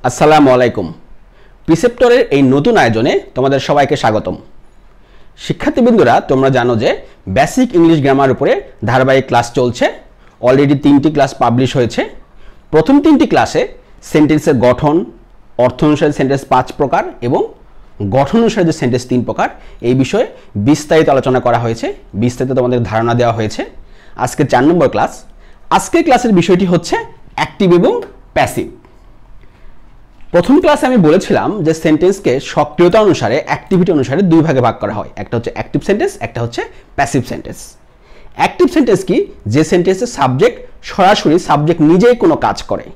আসসালামু আলাইকুম। প্রিসেপ্টরের এই নতুন আয়োজনে তোমাদের সবাইকে স্বাগতম। শিক্ষার্থীবৃন্দরা, তোমরা জানো যে বেসিক ইংলিশ গ্রামার উপরে ধারাবাহিক ক্লাস চলছে। অলরেডি 3টি ক্লাস পাবলিশ হয়েছে। প্রথম 3টি ক্লাসে সেন্টেন্সের গঠন, অর্থ অনুসারে সেন্টেন্স 5 প্রকার এবং গঠন অনুসারে যে সেন্টেন্স 3 প্রকার, এই বিষয়ে বিস্তারিত আলোচনা করা হয়েছে, বিস্তারিত তোমাদের ধারণা দেওয়া হয়েছে। আজকে 4 নম্বর ক্লাস। আজকের ক্লাসের বিষয়টি হচ্ছে অ্যাক্টিভ এবং প্যাসিভ। প্রথম ক্লাসে আমি বলেছিলাম যে সেন্টেন্সকে সক্রিয়তা অনুসারে, অ্যাক্টিভিটি অনুসারে দুই ভাগে ভাগ করা হয়। একটা হচ্ছে অ্যাক্টিভ সেন্টেন্স, একটা হচ্ছে প্যাসিভ সেন্টেন্স। অ্যাক্টিভ সেন্টেন্স কি? যে সেন্টেন্সে সাবজেক্ট সরাসরি সাবজেক্ট নিজেই কোনো কাজ করে।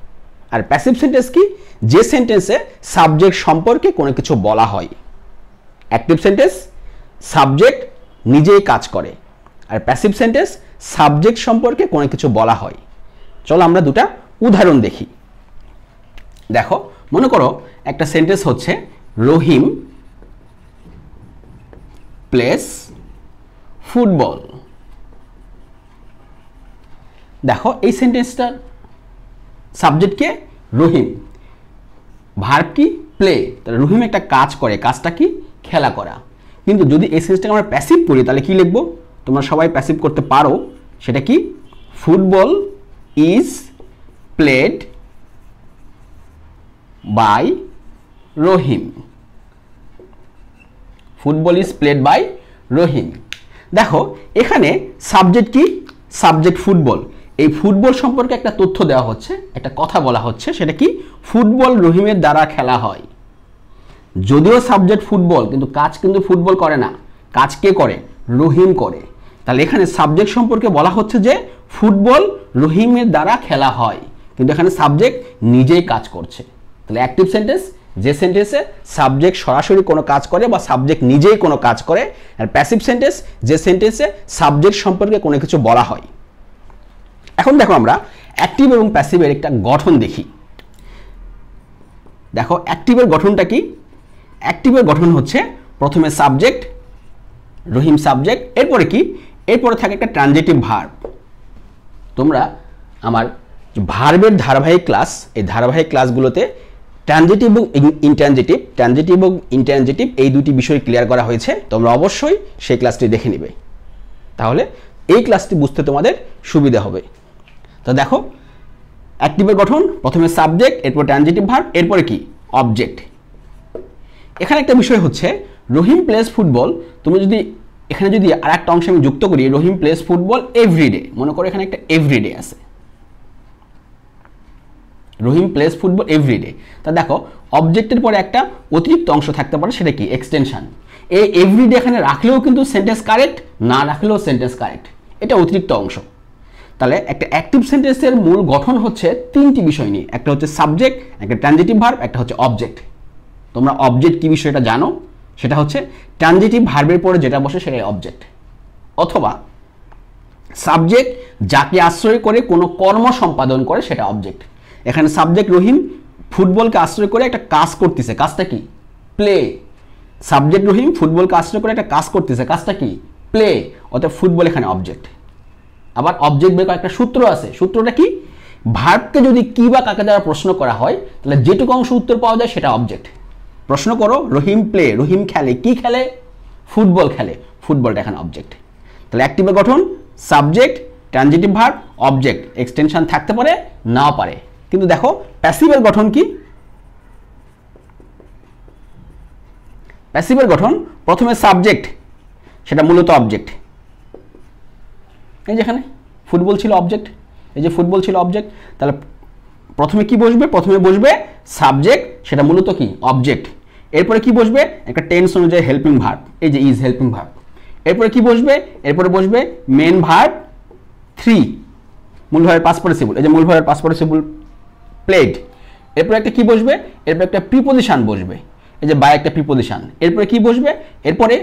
আর প্যাসিভ সেন্টেন্স কি? যে সেন্টেন্সে সাবজেক্ট সম্পর্কে কোনো কিছু বলা হয়। অ্যাক্টিভ সেন্টেন্স সাবজেক্ট নিজেই কাজ করে, আর প্যাসিভ সেন্টেন্স সাবজেক্ট সম্পর্কে কোনো কিছু বলা হয়। চলো আমরা দুটা উদাহরণ দেখি। দেখো, মনে করো একটা সেন্টেন্স হচ্ছে রহিম প্লেস ফুটবল। দেখো এই সেন্টেন্সটার সাবজেক্ট কে? রহিম। ভার্ব কি? প্লে। তাহলে রহিম একটা কাজ করে, কাজটা কি? খেলা করা। কিন্তু যদি এই সেন্টেন্সটাকে আমরা প্যাসিভ করি তাহলে কি লিখবো? তোমরা সবাই প্যাসিভ করতে পারো। সেটা কি? Football is played by Rahim. Football is played by Rahim. দেখো এখানে সাবজেক্ট কি? Subject football. এই ফুটবল সম্পর্কে একটা তথ্য দেওয়া হচ্ছে, একটা কথা বলা হচ্ছে। সেটা কি? ফুটবল রহিমের দ্বারা খেলা হয়। যদিও সাবজেক্ট ফুটবল, কিন্তু কাজ কিন্তু ফুটবল করে না। কাজ কে করে? রহিম করে। তাহলে এখানে সাবজেক্ট সম্পর্কে বলা হচ্ছে যে ফুটবল রহিমের দ্বারা খেলা হয়, কিন্তু এখানে সাবজেক্ট নিজেই কাজ করছে। তাহলে অ্যাক্টিভ সেন্টেন্স যে সেন্টেন্সে সাবজেক্ট সরাসরি কোনো কাজ করে বা সাবজেক্ট নিজেই কোনো কাজ করে। আর প্যাসিভ সেন্টেন্স যে সেন্টেন্সে সাবজেক্ট সম্পর্কে কোনো কিছু বলা হয়। এখন দেখো আমরা অ্যাক্টিভ এবং প্যাসিভের একটা গঠন দেখি। দেখো অ্যাক্টিভের গঠনটা কি? অ্যাক্টিভের গঠন হচ্ছে প্রথমে সাবজেক্ট, রহিম সাবজেক্ট, এরপরে কি? এরপরে থাকে একটা ট্রানজিটিভ ভার্ব। তোমরা আমার ভার্বের ধারাবাহিক ক্লাস, এই ধারাবাহিক ক্লাসগুলোতে ট্রানজিটিভ এবং ইনট্রানজিটিভ এই দুটি বিষয় ক্লিয়ার করা হয়েছে। তোমরা অবশ্যই সেই ক্লাসটি দেখে নেবে, তাহলে এই ক্লাসটি বুঝতে তোমাদের সুবিধা হবে। তো দেখো অ্যাক্টিভের গঠন, প্রথমে সাবজেক্ট, এরপর ট্রানজিটিভ ভার্ব, এরপরে কি? অবজেক্ট। এখানে একটা বিষয় হচ্ছে রহিম প্লেস ফুটবল। তুমি যদি এখানে যদি আর একটা অংশ আমি যুক্ত করি, রহিম প্লেস ফুটবল এভরিডে, মনে করো এখানে একটা এভরিডে আছে, রহিম প্লেস ফুটবল এভরিডে। তা দেখো অবজেক্টের পরে একটা অতিরিক্ত অংশ থাকতে পারে, সেটা কি? এক্সটেনশন। এই এভরিডে এখানে রাখলেও কিন্তু সেন্টেন্স কারেক্ট, না রাখলেও সেন্টেন্স কারেক্ট, এটা অতিরিক্ত অংশ। তাহলে একটা অ্যাক্টিভ সেন্টেন্সের মূল গঠন হচ্ছে 3টি বিষয় নিয়ে। একটা হচ্ছে সাবজেক্ট, একটা ট্রানজিটিভ ভার্ব, একটা হচ্ছে অবজেক্ট। তোমরা অবজেক্ট কি বিষয়টা জানো? সেটা হচ্ছে ট্রানজিটিভ ভার্বের পরে যেটা বসে সেটাই অবজেক্ট, অথবা সাবজেক্ট যাকে আশ্রয় করে কোনো কর্ম সম্পাদন করে সেটা অবজেক্ট। এখানে সাবজেক্ট রহিম ফুটবলকে আশ্রয় করে একটা কাজ করতেছে, কাজটা কি? প্লে। সাবজেক্ট রহিম ফুটবলকে আশ্রয় করে একটা কাজ করতেছে, কাজটা কি? প্লে। অর্থাৎ ফুটবল এখানে অবজেক্ট। আবার অবজেক্ট বের করার একটা সূত্র আছে। সূত্রটা কি? ভার্বকে যদি কি বা কাকে দ্বারা প্রশ্ন করা হয় তাহলে যেটুকু অংশ উত্তর পাওয়া যায় সেটা অবজেক্ট। প্রশ্ন করো রহিম প্লে, রহিম খেলে, কি খেলে? ফুটবল খেলে, ফুটবলটা এখানে অবজেক্ট। তাহলে অ্যাক্টিভের গঠন subject, transitive verb, object. Extension থাকতে পারে, নাও পারে। কিন্তু দেখো প্যাসিভের গঠন কি? প্যাসিভের গঠন প্রথমে সাবজেক্ট, সেটা মূলত অবজেক্ট। এই যেখানে ফুটবল ছিল অবজেক্ট, এই যে ফুটবল ছিল অবজেক্ট। তাহলে প্রথমে কি বসবে? প্রথমে বসবে সাবজেক্ট, সেটা মূলত কি? অবজেক্ট। এরপরে কি বসবে? একটা টেন্স অনুযায়ী হেল্পিং ভার্ব, এই যে ইজ হেল্পিং ভার্ব। এরপরে কি বসবে? এরপরে বসবে মেন ভার্ব 3, মূল ভার্বের পাস্ট পার্টিসিপল, এই যে মূল ভার্বের পাস্ট পার্টিসিপল প্লেড। এরপরে একটা কি বসবে? এরপরে একটা প্রিপোজিশন বসবে, এই যে বাই একটা প্রিপোজিশন। এরপরে কি বসবে? এরপরে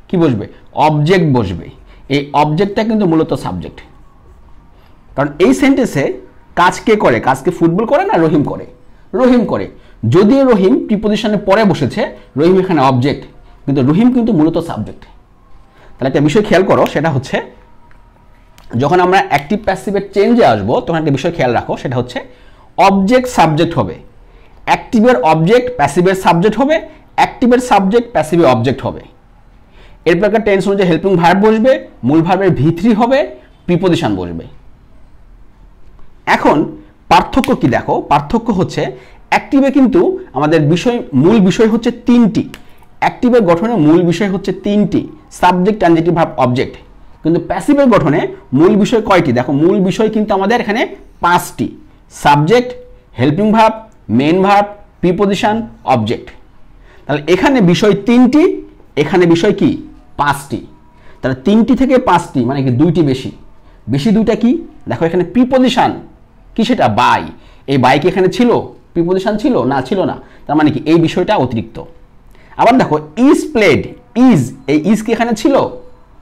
কি বসবে? অবজেক্ট বসবে। এই অবজেক্টটা কিন্তু মূলত সাবজেক্ট, কারণ এই সেন্টেন্সে কাজ কে করে? কাজকে ফুটবল করে না রহিম করে? রহিম করে। যদিও রহিম প্রিপোজিশনের পরে বসেছে, রহিম এখানে অবজেক্ট, কিন্তু রহিম কিন্তু মূলত সাবজেক্ট। তাহলে একটা বিষয় খেয়াল করো, সেটা হচ্ছে যখন আমরা অ্যাক্টিভ প্যাসিভের চেঞ্জে আসবো তখন একটা বিষয় খেয়াল রাখো, সেটা হচ্ছে অবজেক্ট সাবজেক্ট হবে। অ্যাক্টিভের অবজেক্ট প্যাসিভের সাবজেক্ট হবে, অ্যাক্টিভের সাবজেক্ট প্যাসিভের অবজেক্ট হবে। এরপর একটা টেন্স অনুযায়ী হেল্পিং ভার্ব বসবে, মূল ভার্বের V3 হবে, প্রিপোজিশন বসবে। এখন পার্থক্য কি দেখো, পার্থক্য হচ্ছে অ্যাক্টিভে কিন্তু আমাদের মূল বিষয় হচ্ছে তিনটি, অ্যাক্টিভের গঠনে মূল বিষয় হচ্ছে তিনটি, সাবজেক্ট, ট্রানজিটিভ ভার্ব, অবজেক্ট। কিন্তু প্যাসিভের গঠনে মূল বিষয় কয়টি? দেখো মূল বিষয় কিন্তু আমাদের এখানে 5টি, subject, helping verb, main verb, preposition, object. তাহলে এখানে বিষয় 3টি, এখানে বিষয় কি 5টি। তাহলে 3টি থেকে 5টি মানে কি 2টি বেশি, বেশি 2টা কি দেখো, এখানে প্রিপোজিশন কি, সেটা বাই। এই বাই কি এখানে ছিল? প্রিপোজিশন ছিল না, ছিল না। তার মানে কি এই বিষয়টা অতিরিক্ত। আবার দেখো ইজ প্লেড, ইজ, এই ইজ কি এখানে ছিল?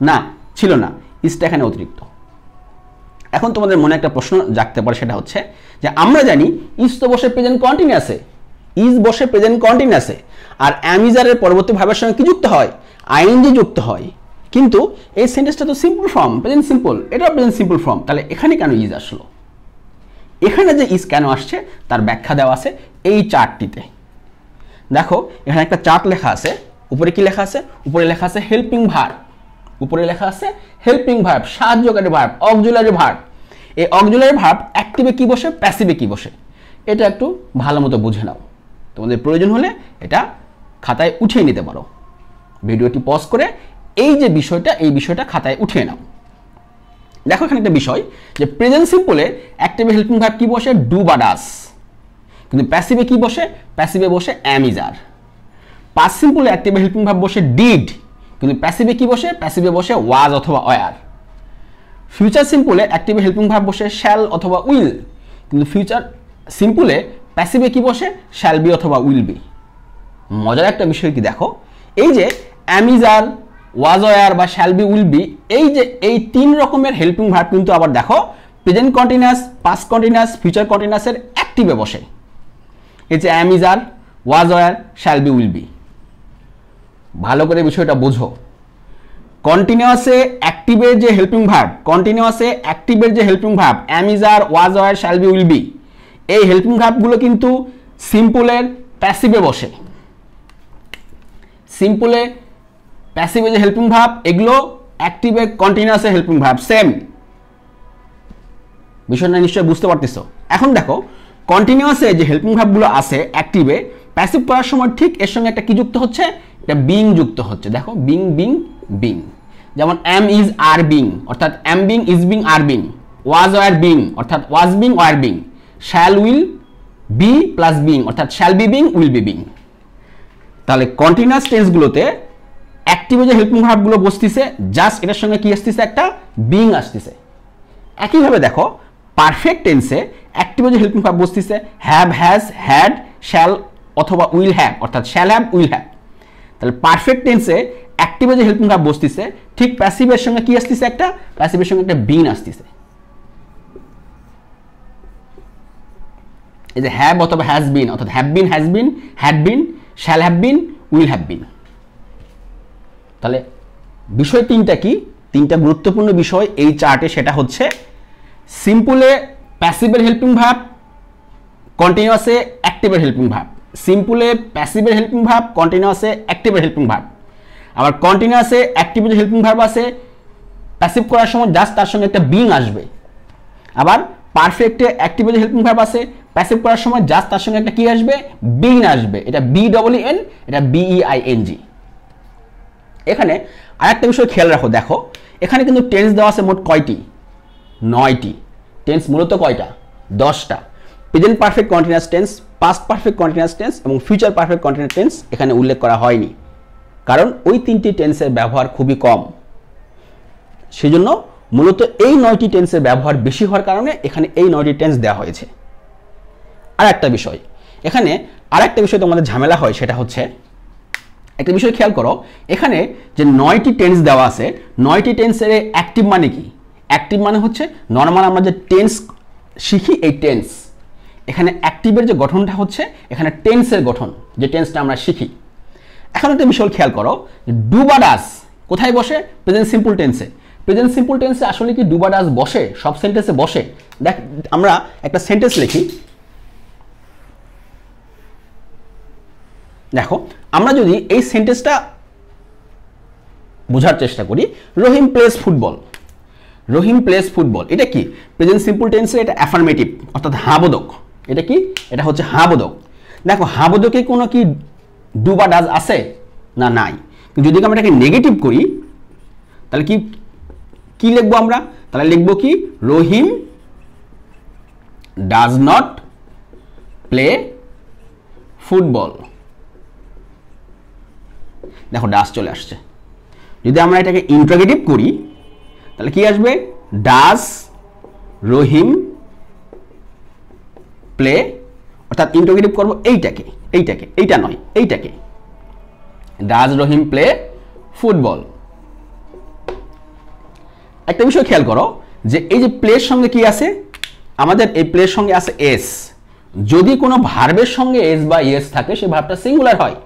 না, ছিল না, ইজটা এখানে অতিরিক্ত। এখন তোমাদের মনে একটা প্রশ্ন জাগতে পারে, সেটা হচ্ছে যে আমরা জানি ইজ তো বসে প্রেজেন্ট কন্টিনিউয়াসে, ইজ বসে প্রেজেন্ট কন্টিনিউয়াসে, আর অ্যামিজারের পরবর্তী ভাবের সঙ্গে কি যুক্ত হয়? আইএনজি যুক্ত হয়। কিন্তু এই সেন্টেন্সটা তো সিম্পল ফর্ম, প্রেজেন্ট সিম্পল, এটাও প্রেজেন্ট সিম্পল ফর্ম। তাহলে এখানে কেন ইজ আসলো? এখানে যে ইজ কেন আসছে তার ব্যাখ্যা দেওয়া আছে এই চার্টটিতে। দেখো এখানে একটা চার্ট লেখা আছে, উপরে কি লেখা আছে? উপরে লেখা আছে হেল্পিং ভার্ব, উপরে লেখা আছে হেল্পিং ভার্ব, সাহায্যকারী ভার্ব, অক্সিলারি ভার্ব। এই অক্সিলারি ভার্ব অ্যাক্টিভে কি বসে, প্যাসিভে কি বসে, এটা একটু ভালো মতো বুঝে নাও। তোমাদের প্রয়োজন হলে এটা খাতায় উঠিয়ে নিতে পারো। ভিডিওটি পজ করে এই যে বিষয়টা, এই বিষয়টা খাতায় উঠিয়ে নাও। দেখো এখানে একটা বিষয় যে প্রেজেন্ট সিম্পলে অ্যাক্টিভে হেল্পিং ভার্ব কি বসে? ডু বা ডাস। কিন্তু প্যাসিভে কি বসে? প্যাসিভে বসে অ্যাম ইজ আর। পাস্ট সিম্পলে অ্যাক্টিভে হেল্পিং ভার্ব বসে ডিড, কিন্তু প্যাসিভে কি বসে? প্যাসিভে বসে ওয়াজ অথবা ওয়ার। ফিউচার সিম্পলে অ্যাক্টিভে হেল্পিং ভার্ব বসে শ্যাল অথবা উইল, কিন্তু ফিউচার সিম্পলে প্যাসিভে কি বসে? শ্যাল বি অথবা উইল বি। মজার একটা বিষয় কি দেখো, এই যে am is are, was were বা শ্যাল বি, উইল বি, এই যে এই 3 রকমের হেল্পিং ভার্ব কিন্তু আবার দেখো present continuous, past continuous, future কন্টিনিউয়াসের অ্যাক্টিভে বসে। এই যে am is are, was were, shall be, will be. ভালো করে বিষয়টা বোঝো। কন্টিনিউয়াসে অ্যাক্টিভের যে হেল্পিং ভার্ব, কন্টিনিউয়াসে অ্যাক্টিভের যে helping verb am is are, was were, shall be, will be, এই হেল্পিং ভার্বগুলো কিন্তু সিম্পলের প্যাসিভে বসে। সিম্পলে প্যাসিভে যে হেল্পিং ভার্ব এগুলো অ্যাক্টিভে কন্টিনিউয়াসে হেল্পিং ভার্ব, সেম। বিষয়টা নিশ্চয়ই বুঝতে পারতেছো। এখন দেখো কন্টিনিউয়াসে যে হেল্পিং ভার্বগুলো আছে অ্যাক্টিভে, প্যাসিভ করার সময় ঠিক এর সঙ্গে একটা কি যুক্ত হচ্ছে? এটা বিং যুক্ত হচ্ছে। দেখো বিং, বিং, বিং। যেমন অ্যাম ইজ আর বিং অর্থাৎ am being, is being, are being. Was were being অর্থাৎ was being, were being. Shall will be plus being অর্থাৎ shall be being, will be being. তাহলে continuous টেন্সগুলোতে অ্যাক্টিভে যে helping ভার্বগুলো বসতেছে, just এটার সঙ্গে কি আসতেছে? একটা বিং আসতেছে। একইভাবে দেখো পারফেক্ট টেন্সে অ্যাক্টিভে যে হেল্পিং ভার্ব বসতেছে হ্যাভ, হ্যাজ, হ্যাড, শ্যাল অথবা উইল হ্যাভ অর্থাৎ শ্যাল হ্যাভ, উইল হ্যাভ। তাহলে পারফেক্ট টেন্সে অ্যাক্টিভে যে হেল্পিং ভার্ব বসতেছে ঠিক প্যাসিভের সঙ্গে কি আসতেছে? একটা প্যাসিভের সঙ্গে একটা বিন আসতেছে। এই যে হ্যাভ অথবা হ্যাজ বিন অর্থাৎ have been, has been, had been, shall have been, will have been. তাহলে বিষয় 3টা কি? 3টা গুরুত্বপূর্ণ বিষয় এই চার্টে, সেটা হচ্ছে সিম্পলে প্যাসিভের হেল্পিং ভার্ব, কন্টিনিউয়াসে অ্যাক্টিভের হেল্পিং ভার্ব। সিম্পলে প্যাসিভের হেল্পিং ভার্ব, কন্টিনিউয়াসে অ্যাক্টিভের হেল্পিং ভার্ব। আবার কন্টিনিউয়াসে অ্যাক্টিভের যে হেল্পিং ভার্ব আছে প্যাসিভ করার সময় জাস্ট তার সঙ্গে একটা বিং আসবে। আবার পারফেক্টে অ্যাক্টিভের যে হেল্পিং ভার্ব আছে প্যাসিভ করার সময় জাস্ট তার সঙ্গে একটা কি আসবে? বিং আসবে। এটা BEEN, এটা BEING। এখানে আরেকটা বিষয় খেয়াল রাখো, দেখো এখানে কিন্তু টেন্স দেওয়া আছে মোট কয়টি? 9টি। টেন্স মূলত কয়টা? 10টা। Present perfect continuous tense, past perfect continuous tense এবং ফিউচার পারফেক্ট কন্টিনিউয়াস টেন্স এখানে উল্লেখ করা হয়নি, কারণ ওই 3টি টেন্সের ব্যবহার খুবই কম। সেজন্য মূলত এই 9টি টেন্সের ব্যবহার বেশি হওয়ার কারণে এখানে এই 9টি টেন্স দেওয়া হয়েছে। আরেকটা বিষয়, এখানে আরেকটা বিষয় তোমাদের ঝামেলা হয়, সেটা হচ্ছে একটা বিষয় খেয়াল করো, এখানে যে 9টি টেন্স দেওয়া আছে 9টি টেন্সের অ্যাক্টিভ মানে কি? অ্যাক্টিভ মানে হচ্ছে নর্মাল আমরা যে টেন্স শিখি এই টেন্স। এখানে অ্যাক্টিভের যে গঠনটা হচ্ছে এখানে টেন্সের গঠন, যে টেন্সটা আমরা শিখি। এখন একটা বিষয় খেয়াল করো, ডু বা ডাস কোথায় বসে? প্রেজেন্ট সিম্পল টেন্সে। প্রেজেন্ট সিম্পল টেন্সে আসলে কি ডু বা ডাজ বসে? সব সেন্টেন্সে বসে? দেখ, আমরা একটা সেন্টেন্স লিখি। দেখো, আমরা যদি এই সেন্টেন্সটা বোঝার চেষ্টা করি, রহিম প্লেস ফুটবল। রহিম প্লেস ফুটবল, এটা কি? প্রেজেন্ট সিম্পল টেন্সে এটা অ্যাফার্মেটিভ, অর্থাৎ হ্যাঁ বোধক। এটা কি? এটা হচ্ছে হ্যাঁ বোধক। দেখো, হ্যাঁ বোধকে কোনো কি ডু বা ডাজ আছে? না, নাই। যদি আমরা এটাকে নেগেটিভ করি তাহলে কি কি লিখবো আমরা? তাহলে লিখবো কি? রহিম ডাজ নট প্লে ফুটবল। দেখো, ডাজ চলে আসছে। যদি আমরা এটাকে ইন্টারোগেটিভ করি তাহলে কি আসবে? ডাজ রহিম প্লে, অর্থাৎ ইন্টারোগেটিভ করবো এইটাকে, এইটা নয়, এইটাকে। Does Rahim play football. একটা বিষয় খেয়াল করো যে এই যে প্লের সঙ্গে কি আছে? আমাদের এই প্লের সঙ্গে আছে এস। যদি কোনো ভার্বের সঙ্গে এস বা ইএস থাকে সে ভার্বটা সিঙ্গুলার হয়।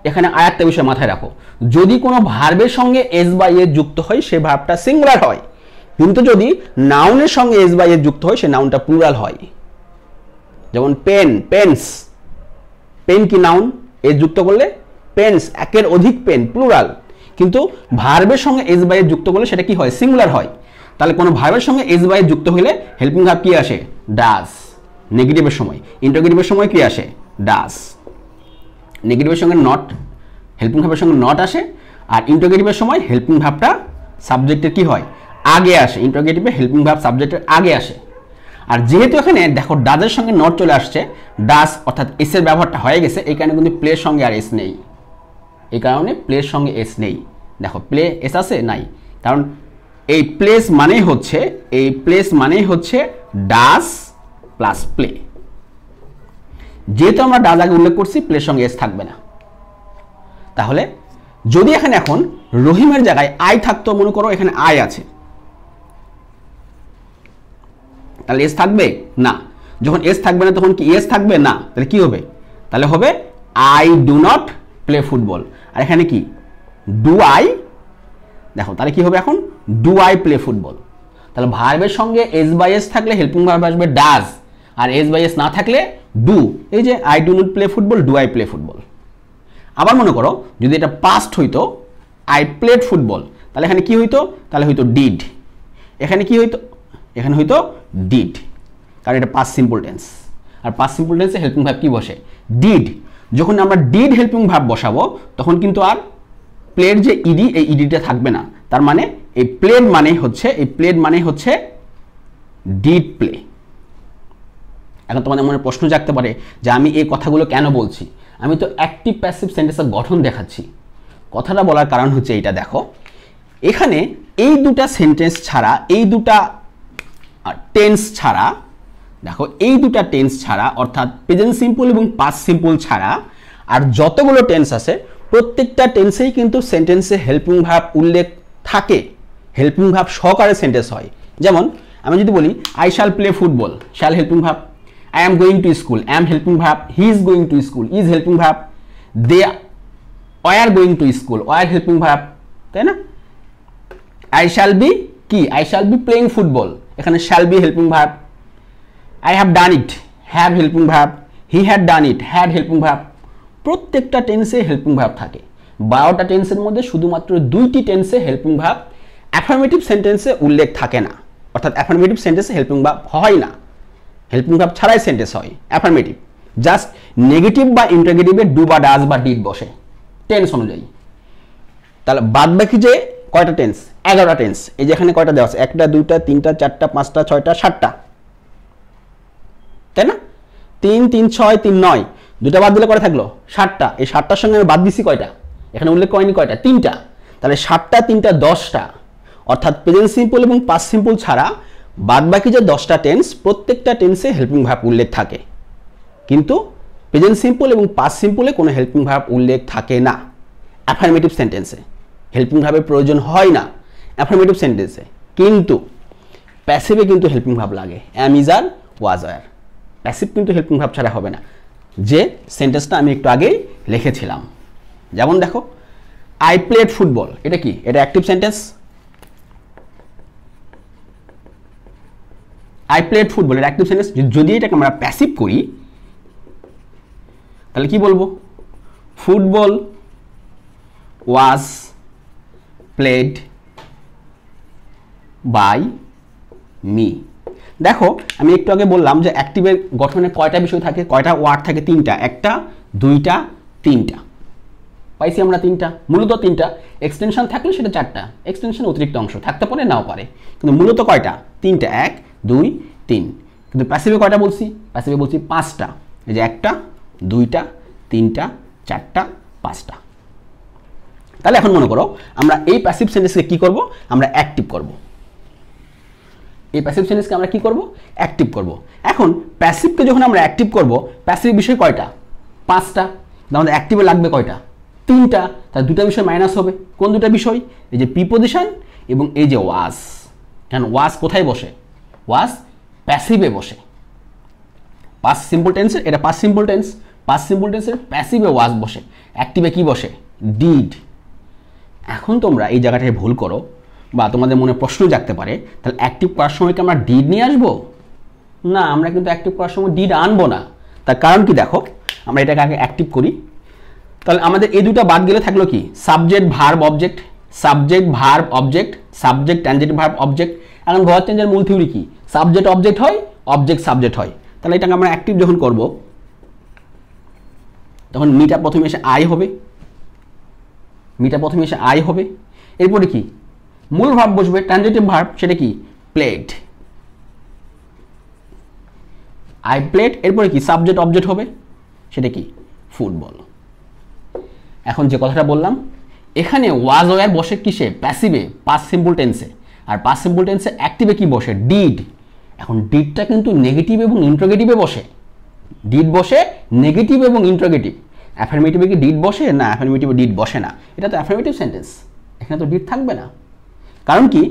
এখানে আরেকটা বিষয় মাথায় রাখো, যদি কোনো ভার্বের সঙ্গে এস বা ইএস যুক্ত হয় সে ভার্বটা সিঙ্গুলার হয়, কিন্তু যদি নাউনের সঙ্গে এস বা ইএস যুক্ত হয় সে নাউনটা প্লুরাল হয়। যেমন পেন, পেন্স। পেন কি নাউন? এস যুক্ত করলে পেন্স, একের অধিক পেন, প্লুরাল। কিন্তু ভার্বের সঙ্গে এস বা ইএস যুক্ত করলে সেটা কি হয়? সিঙ্গুলার হয়। তাহলে কোনো ভার্বের সঙ্গে এস বা ইএস যুক্ত হলে হেল্পিং ভার্ব কি আসে? ডাজ। নেগেটিভের সময়, ইন্টারোগেটিভের সময় কি আসে? ডাজ। নেগেটিভের সঙ্গে নট, হেল্পিং ভার্বের সঙ্গে নট আসে। আর ইন্টারোগেটিভের সময় হেল্পিং ভার্বটা সাবজেক্টের কি হয়? আগে আসে। ইন্টারোগেটিভে হেল্পিং ভার্ব সাবজেক্টের আগে আসে। আর যেহেতু এখানে দেখো ডাজের সঙ্গে নট চলে আসছে, ডাজ অর্থাৎ এস এর ব্যবহারটা হয়ে গেছে, এই কারণে কিন্তু প্লের সঙ্গে আর এস নেই। এই কারণে প্লের সঙ্গে এস নেই। দেখো, প্লে এস আছে? নাই। কারণ এই প্লেস মানেই হচ্ছে ডাজ প্লাস প্লে। যেহেতু আমরা ডাজ আগে উল্লেখ করছি, প্লের সঙ্গে এস থাকবে না। তাহলে যদি এখানে এখন রহিমের জায়গায় আই থাকতো, মনে করো এখানে আই আছে, তাহলে এস থাকবে না। যখন এস থাকবে না তখন কি এস থাকবে না? তাহলে কি হবে? তাহলে হবে I do not play football. আর এখানে কি? Do I. দেখো, তাহলে কি হবে এখন? Do I play football. তাহলে ভার্বের সঙ্গে এস বাই এস থাকলে হেল্পিং ভার্ব আসবে ডাজ, আর এস বাই এস না থাকলে ডু। এই যে I do not play football, do I play football. আবার মনে করো যদি এটা পাস্ট হইতো, আই প্লেড ফুটবল, তাহলে এখানে কি হইতো? তাহলে হইতো ডিড। এখানে কি হইতো? এখানে হইতো ডিড, কারণ এটা পাস্ট সিম্পল টেন্স। আর পাস্ট সিম্পল টেন্সে হেল্পিং ভার্ব কি বসে? ডিড। যখন আমরা ডিড হেল্পিং ভার্ব বসাবো তখন কিন্তু আর প্লেড যে ইডি, এই ইডিটা থাকবে না। তার মানে এই প্লেড মানে হচ্ছে ডিড প্লে। এখন তোমাদের মনে প্রশ্ন জাগতে পারে যে আমি এই কথাগুলো কেন বলছি? আমি তো অ্যাক্টিভ প্যাসিভ সেন্টেন্সের গঠন দেখাচ্ছি। কথাটা বলার কারণ হচ্ছে এইটা। দেখো, এখানে এই দুটা সেন্টেন্স ছাড়া, এই দুটা টেন্স ছাড়া, দেখো এই দুটা টেন্স ছাড়া, অর্থাৎ প্রেজেন্ট সিম্পল এবং পাস্ট সিম্পল ছাড়া আর যতগুলো টেন্স আছে প্রত্যেকটা টেন্সেই কিন্তু সেন্টেন্সে হেল্পিং ভার্ব উল্লেখ থাকে। হেল্পিং ভার্ব সহকারে সেন্টেন্স হয়। যেমন আমি যদি বলি I shall play football, shall helping verb. I am going to school, am helping verb. He is going to school, is helping verb. They were going to school, were helping verb. তাই না? I shall be কি? I shall be playing football, এখানে shall be helping verb. I have done it, have helping verb. He had done it, had helping verb. প্রত্যেকটা টেন্সে helping verb থাকে। 12টা টেন্সের মধ্যে শুধুমাত্র 2টি টেন্সে হেল্পিং ভার্ব অ্যাফার্মেটিভ সেন্টেন্সে উল্লেখ থাকে না, অর্থাৎ অ্যাফার্মেটিভ সেন্টেন্সে হেল্পিং ভার্ব হয় না। হেল্পিং ভার্ব ছাড়াই সেন্টেন্স হয় অ্যাফার্মেটিভ। জাস্ট নেগেটিভ বা ইন্টারোগেটিভে ডু বা ডাজ বা ডিড বসে টেন্স অনুযায়ী। তাহলে বাদ বাকি যে কয়টা টেন্স? 11টা টেন্স। এই যে এখানে কয়টা দেওয়া আছে? 1টা 2টা 3টা 4টা 5টা 6টা 7টা, তাই না? 3 3 6 3 9, 2টা বাদ দিলে কয়টা থাকলো? 7টা। এই 7টার সঙ্গে আমি বাদ দিছি কয়টা? এখানে উল্লেখ করেনি কয়টা? 3টা। তাহলে 7টা 3টা 10টা, অর্থাৎ প্রেজেন্ট সিম্পল এবং পাস্ট সিম্পল ছাড়া বাদ বাকি যে 10টা টেন্স প্রত্যেকটা টেন্সে হেল্পিং ভার্ব উল্লেখ থাকে, কিন্তু প্রেজেন্ট সিম্পল এবং পাস্ট সিম্পলে কোনো হেল্পিং ভার্ব উল্লেখ থাকে না। অ্যাফার্মেটিভ সেন্টেন্সে হেল্পিং ভার্বের প্রয়োজন হয় না অ্যাফার্মেটিভ সেন্টেন্সে, কিন্তু প্যাসিভে কিন্তু হেল্পিং ভার্ব লাগে। Am, is, are, was, were. Passive কিন্তু হেল্পিং ভার্ব ছাড়া হবে না, যে সেন্টেন্সটা আমি একটু আগেই লিখেছিলাম। যেমন দেখো, আই প্লেড ফুটবল, এটা কি? এটা active sentence. I played football, এর অ্যাক্টিভ সেন্টেন্স। যদি এটাকে আমরা প্যাসিভ করি তাহলে কি বলবো? Football was played by me. দেখো আমি একটু আগে বললাম যে অ্যাক্টিভের গঠনে কয়টা বিষয় থাকে, কয়টা ওয়ার্ড থাকে? তিনটা, একটা, দুইটা, তিনটা। পাইছি আমরা তিনটা, মূলত তিনটা। এক্সটেনশন থাকলে সেটা চারটা, এক্সটেনশন অতিরিক্ত অংশ থাকতে পারে, নাও পারে, কিন্তু মূলত কয়টা? তিনটা, 1 2 3। কিন্তু প্যাসিভে কয়টা বলছি? প্যাসিভে বলছি 5টা। এই যে 1টা 2টা 3টা 4টা 5টা। তাহলে এখন মনে করো আমরা এই প্যাসিভ সেন্টেন্সকে কি করব? আমরা অ্যাক্টিভ করব। এই প্যাসিভ সেন্টেন্সকে আমরা কি করব? অ্যাক্টিভ করব। এখন প্যাসিভকে যখন আমরা অ্যাক্টিভ করব, প্যাসিভ বিষয় কয়টা? 5টা। আমাদের অ্যাক্টিভে লাগবে কয়টা? 3টা। তার দুটা বিষয় মাইনাস হবে। কোন দুটা বিষয়? এই যে প্রিপোজিশন এবং এই যে ওয়াজ। কারণ ওয়াজ কোথায় বসে? ওয়াজ প্যাসিভে বসে। পাস্ট সিম্পল টেন্সের, এটা past simple tense, past simple টেন্সের প্যাসিভে ওয়াজ বসে, অ্যাক্টিভে কি বসে? ডিড। এখন তোমরা এই জায়গাটায় ভুল করো বা তোমাদের মনে প্রশ্ন জাগতে পারে, তাহলে অ্যাক্টিভ করার সময় কি আমরা ডিড নিয়ে আসবো? না, আমরা কিন্তু অ্যাক্টিভ করার সময় ডিড আনবো না। তার কারণ কি? দেখো আমরা এটাকে আগে অ্যাক্টিভ করি, তাহলে আমাদের এই দুটো বাদ গেলে থাকলো কি? Subject verb object, subject verb object, subject transitive verb object. এখন ভার্ব চেঞ্জের মূল থিওরি কি? সাবজেক্ট অবজেক্ট হয়, অবজেক্ট সাবজেক্ট হয়। তাহলে এটাকে আমরা অ্যাক্টিভ যখন করব তখন মিটা প্রথমে এসে আই হবে, মিটা প্রথমে এসে আই হবে। এরপরে কি? মূল ভার্ব বসবে, ট্রানজিটিভ ভার্ব, সেটা কি? Played, I played. এরপরে কি? সাবজেক্ট অবজেক্ট হবে, সেটা কি? ফুটবল। এখন যে কথাটা বললাম, এখানে ওয়াজ ওয়্যার বসে কিসে? প্যাসিভে, পাস্ট সিম্পল টেন্সে। আর পাস্ট সিম্পল টেন্সে অ্যাক্টিভে কি বসে? ডিড। এখন ডিডটা কিন্তু নেগেটিভ এবং ইন্ট্রোগেটিভে বসে। ডিড বসে নেগেটিভ এবং ইন্ট্রোগেটিভ। অ্যাফার্মেটিভে কি ডিড বসে? না, অ্যাফার্মেটিভে ডিড বসে না। এটা তো অ্যাফার্মেটিভ সেন্টেন্স, এখানে তো ডিড থাকবে না। কারণ কি?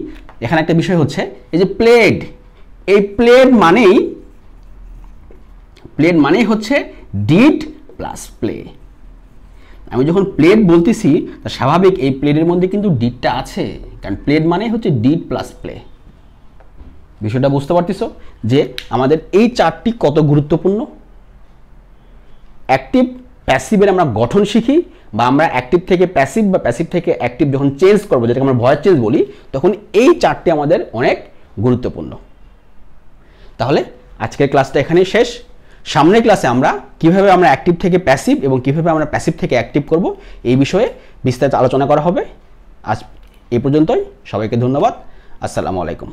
এখানে একটা বিষয় হচ্ছে এই যে প্লেড, এই প্লেড মানেই হচ্ছে ডিড প্লাস প্লে। আমি যখন প্লেড বলতেছি তা স্বাভাবিক এই প্লেডের মধ্যে কিন্তু ডিডটা আছে, কারণ প্লেড মানে হচ্ছে ডিড প্লাস প্লে। বিষয়টা বুঝতে পারতেছো যে আমাদের এই চারটি কত গুরুত্বপূর্ণ? অ্যাক্টিভ প্যাসিভের আমরা গঠন শিখি, বা আমরা অ্যাক্টিভ থেকে প্যাসিভ বা প্যাসিভ থেকে অ্যাক্টিভ যখন চেঞ্জ করবো, যেটাকে আমরা ভয়েস চেঞ্জ বলি, তখন এই চারটি আমাদের অনেক গুরুত্বপূর্ণ। তাহলে আজকের ক্লাসটা এখানেই শেষ। সামনের ক্লাসে আমরা কিভাবে আমরা অ্যাক্টিভ থেকে প্যাসিভ এবং কিভাবে আমরা প্যাসিভ থেকে অ্যাক্টিভ করব এই বিষয়ে বিস্তারিত আলোচনা করা হবে। আজ এই পর্যন্তই। সবাইকে ধন্যবাদ। আসসালামু আলাইকুম।